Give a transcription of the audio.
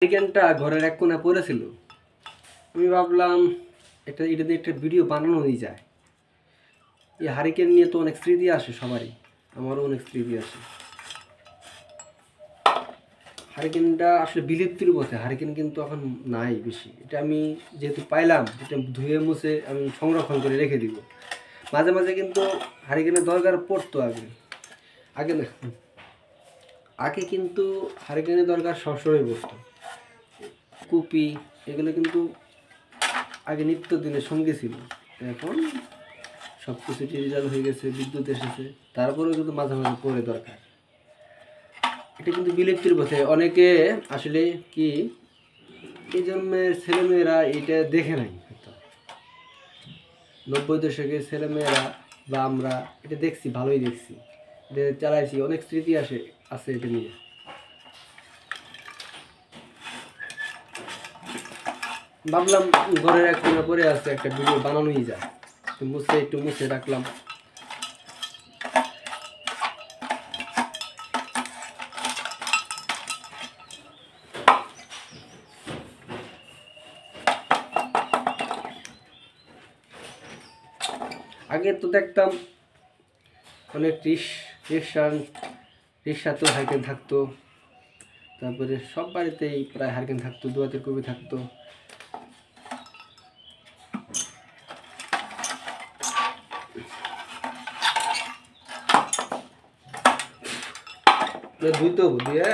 হারিকেনটা ঘরের এক কোণে পড়েছিল। আমি ভাবলাম এটা দিয়ে একটা ভিডিও বানানো যায়। এই হারিকেন নিয়ে তো অনেক স্মৃতি আসে সবারই, আমারও অনেক স্মৃতি আসে। হারিকেনটা আসলে বিলুপ্তির পথে, হারিকেন কিন্তু এখন নাই বেশি। এটা আমি যেহেতু পাইলাম, এটা ধুয়ে মুছে আমি সংরক্ষণ করে রেখে দিব। মাঝে মাঝে কিন্তু হারিকেনের দরকার পড়তো আগে আগে না আগে কিন্তু হারিকেনের দরকার সবসময় পড়তো। কুপি এগুলো কিন্তু আগে নিত্যদিনের সঙ্গী ছিল। এখন সব কিছু ডিজিটাল হয়ে গেছে, বিদ্যুৎ এসেছে, তারপরেও কিন্তু মাঝে মাঝে পড়ে দরকার। এটা কিন্তু বিলুপ্তির পথে। অনেকে আসলে কি এই জন্মের ছেলেমেয়েরা এটা দেখে নাই, হয়তো 90 দশকের ছেলেমেয়েরা বা আমরা এটা দেখছি, ভালোই দেখছি, এটা চালাইছি, অনেক স্মৃতি আছে এটা নিয়ে। ভাবলাম ঘরের এক কোণে পরে আছে, একটা ভিডিও বানানোই যায়। একটু মুছে রাখলাম। আগে তো দেখতাম অনেক রিক্সাতেও হারিকেন থাকতো, তারপরে সব বাড়িতেই প্রায় হারিকেন থাকতো, দুয়াতে কবি থাকতো। ধুইতে হবো দিয়ে